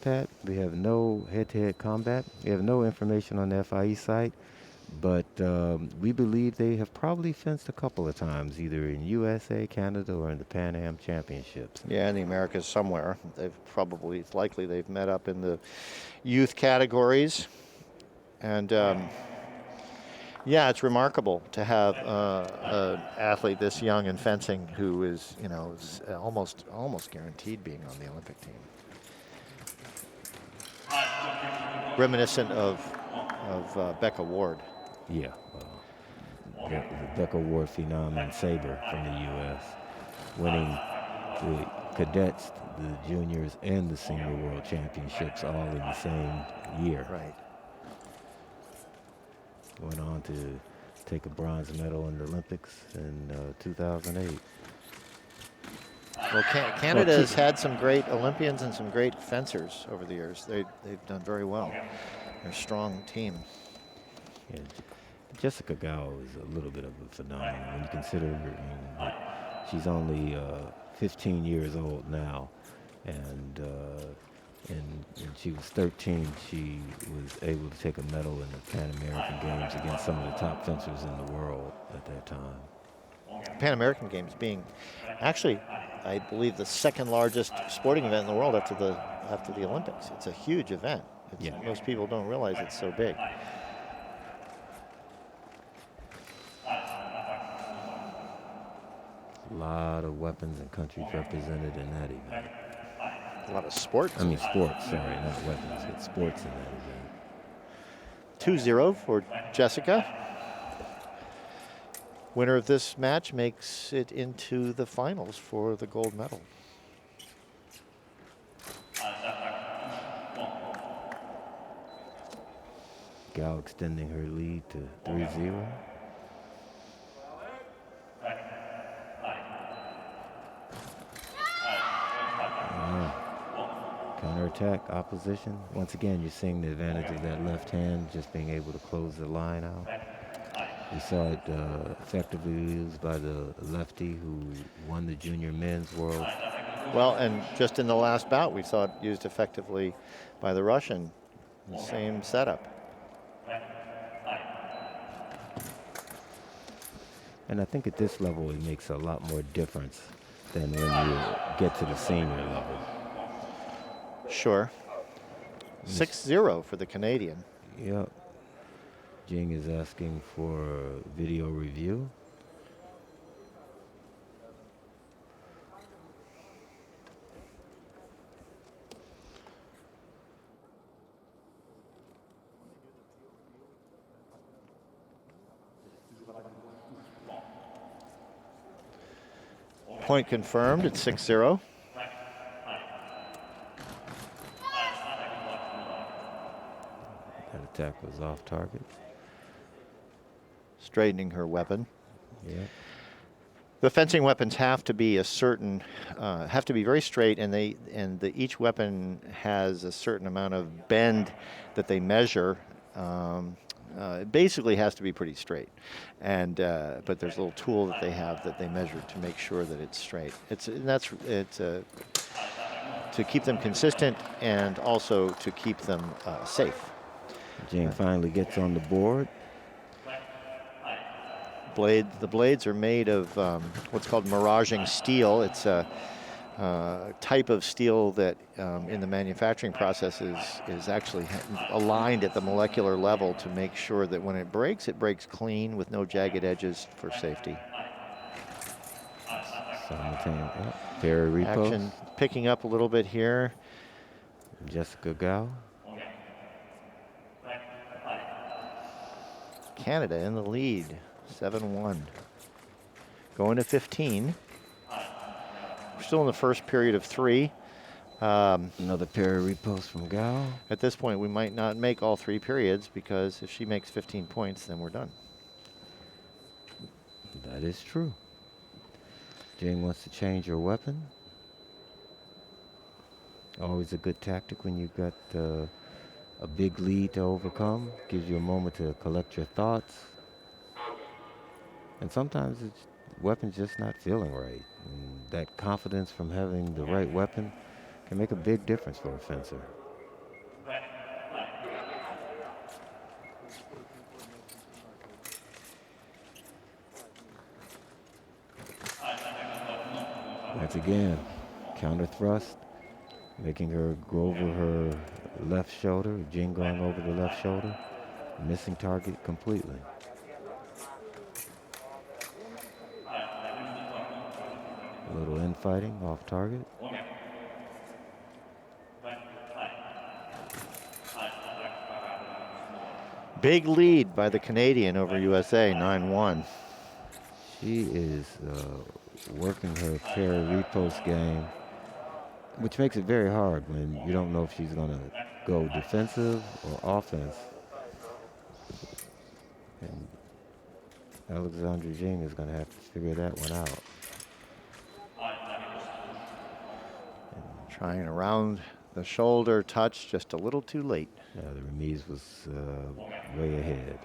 Pat, we have no head-to-head combat. We have no information on the FIE site, but we believe they have probably fenced a couple of times, either in USA, Canada, or in the Pan Am Championships. Yeah, in the Americas somewhere. It's likely they've met up in the youth categories. And yeah, it's remarkable to have an athlete this young in fencing who is almost guaranteed being on the Olympic team. Reminiscent of Becca Ward. Yeah, the Becca Ward phenom and Saber from the U.S., winning the cadets, the juniors, and the senior world championships all in the same year. Right. Went on to take a bronze medal in the Olympics in 2008. Well, Canada has had some great Olympians and some great fencers over the years. They've done very well. They're a strong team. Yeah, Jessica Gao is a little bit of a phenomenon when you consider she's only 15 years old now, and when she was 13, she was able to take a medal in the Pan American Games against some of the top fencers in the world at that time. Pan American Games being actually, I believe, the second largest sporting event in the world after the Olympics. It's a huge event. Most people don't realize it's so big. A lot of weapons and countries represented in that event. A lot of sports. I mean sports, sorry, not weapons, but sports in that event. 2-0 for Jessica. Winner of this match makes it into the finals for the gold medal. Gao extending her lead to 3-0. Counterattack, opposition. Once again, you're seeing the advantage of that left hand, just being able to close the line out. We saw it effectively used by the lefty who won the junior men's world. Well, and just in the last bout, we saw it used effectively by the Russian. The same setup. And I think at this level, it makes a lot more difference than when you get to the senior level. Sure. 6-0 for the Canadian. Yep. Jing is asking for a video review. Point confirmed at 6-0. That attack was off target. Straightening her weapon. Yeah. The fencing weapons have to be have to be very straight, and each weapon has a certain amount of bend that they measure. It basically has to be pretty straight, but there's a little tool that they have that they measure to make sure that it's straight. It's to keep them consistent and also to keep them safe. Jing finally gets on the board. The blades are made of what's called miraging steel. It's a type of steel that in the manufacturing process is actually aligned at the molecular level to make sure that when it breaks clean with no jagged edges for safety. Simultaneous parry repos. Action picking up a little bit here. Jessica Gao. Canada in the lead, 7-1. Going to 15. We're still in the first period of 3. Another parry repos from Gao. At this point, we might not make all 3 periods because if she makes 15 points, then we're done. That is true. Jing wants to change her weapon. Always a good tactic when you've got a big lead to overcome. Gives you a moment to collect your thoughts. And sometimes the weapon's just not feeling right. And that confidence from having the right weapon can make a big difference for a fencer. That's again, counter thrust, making her go over her left shoulder, Jing going over the left shoulder, missing target completely. A little infighting off target. Big lead by the Canadian over USA, 9-1. She is working her parry repost game, which makes it very hard when you don't know if she's going to go defensive or offense. And Alexandra Jing is going to have to figure that one out. Trying around the shoulder touch just a little too late. The remise was way ahead.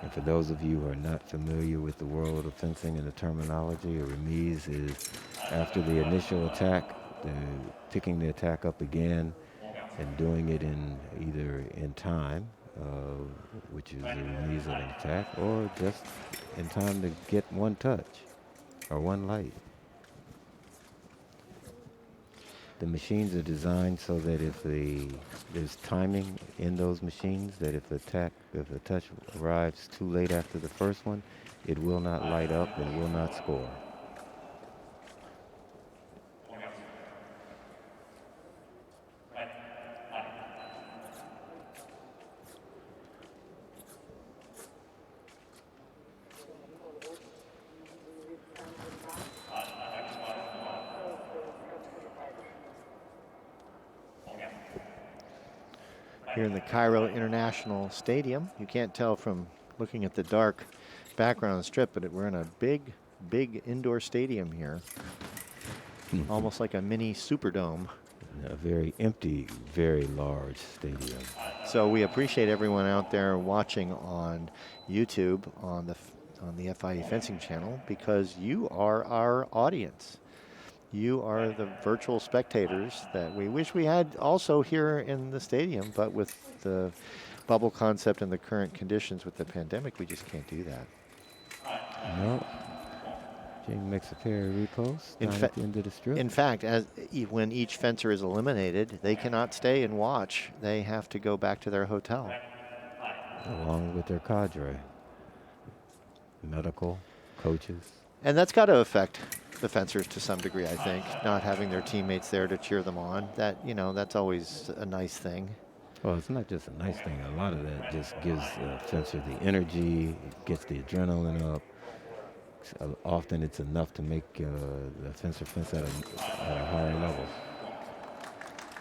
And for those of you who are not familiar with the world of fencing and the terminology, a remise is after the initial attack, picking the attack up again and doing it in either in time, which is a remise of an attack, or just in time to get one touch or one light. The machines are designed so that if there's timing in those machines, that if the touch arrives too late after the first one, it will not light up and will not score. Here in the Cairo International Stadium, you can't tell from looking at the dark background of the strip, but we're in a big, big indoor stadium here. Almost like a mini Superdome. A very empty, very large stadium. So we appreciate everyone out there watching on YouTube on the FIE Fencing channel, because you are our audience. You are the virtual spectators that we wish we had also here in the stadium, but with the bubble concept and the current conditions with the pandemic, we just can't do that. No. Jing makes a parry repost down at the end of the strip. In fact, when each fencer is eliminated, they cannot stay and watch. They have to go back to their hotel. Along with their cadre. Medical, coaches. And that's got to affect the fencers to some degree, I think, not having their teammates there to cheer them on. That, that's always a nice thing. Well, it's not just a nice thing. A lot of that just gives the fencer the energy, it gets the adrenaline up. Often it's enough to make the fencer fence at a higher level.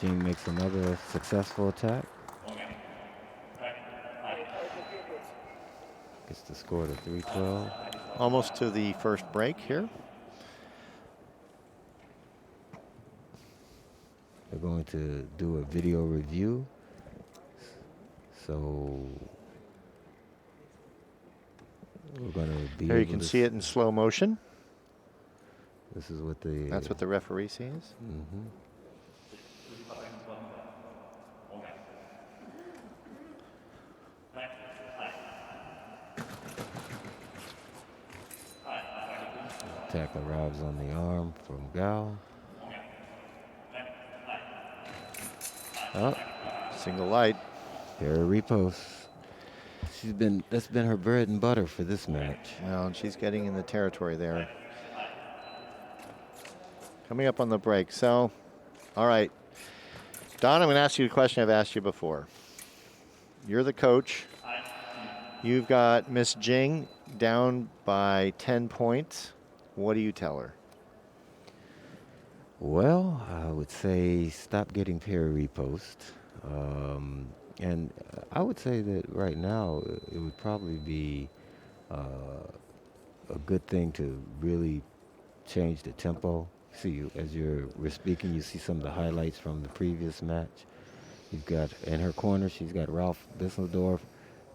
Jing makes another successful attack. Gets the score to 312. Almost to the first break here. They're going to do a video review. So we're going to be Here you can see it in slow motion. This is what the... That's what the referee sees. Mm-hmm. Attack arrives on the arm from Gao. Oh, single light. Parry repost. That's been her bread and butter for this match. Well, and she's getting in the territory there. Coming up on the break. So, all right. Don, I'm going to ask you a question I've asked you before. You're the coach. You've got Miss Jing down by 10 points. What do you tell her? Well, I would say stop getting parry repost. And I would say that right now it would probably be a good thing to really change the tempo. See, as we're speaking, you see some of the highlights from the previous match. You've got, in her corner, she's got Ralph Bissendorf,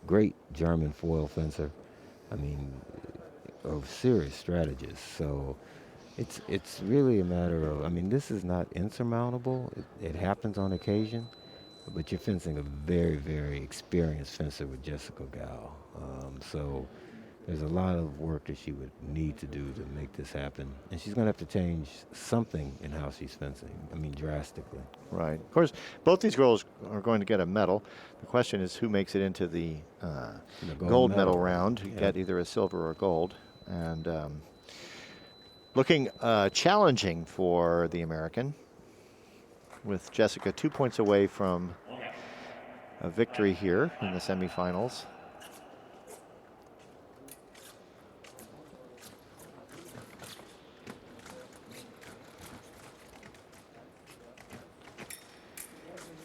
great German foil fencer. I mean, a serious strategist. So It's really a matter of, I mean, this is not insurmountable. It happens on occasion, but you're fencing a very, very experienced fencer with Jessica Gao. So there's a lot of work that she would need to do to make this happen. And she's going to have to change something in how she's fencing. I mean, drastically. Right. Of course, both these girls are going to get a medal. The question is who makes it into the gold medal round. You get either a silver or gold. And looking challenging for the American, with Jessica 2 points away from a victory here in the semifinals.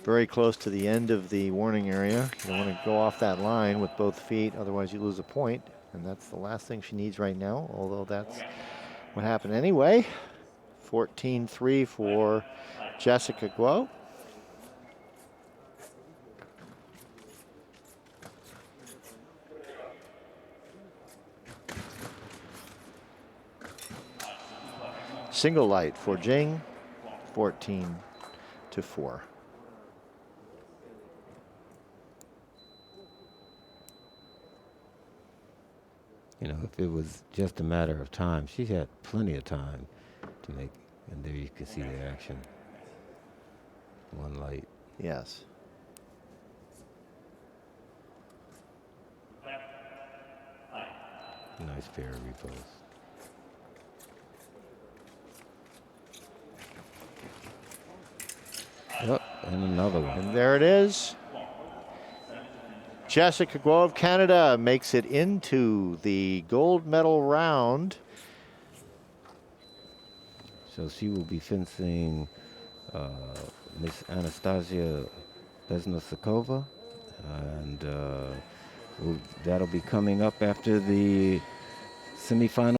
Very close to the end of the warning area. You don't want to go off that line with both feet, otherwise you lose a point. And that's the last thing she needs right now, although that's what happened anyway. 14-3 for Jessica GUO. Single light for Jing, 14-4. You know, if it was just a matter of time, she had plenty of time to make, and there you can see the action. One light. Yes. Nice pair of repos. Yep, and another one. And there it is. Jessica GUO of Canada makes it into the gold medal round. So she will be fencing Miss Anastasia Beznosakova, and that'll be coming up after the semifinal.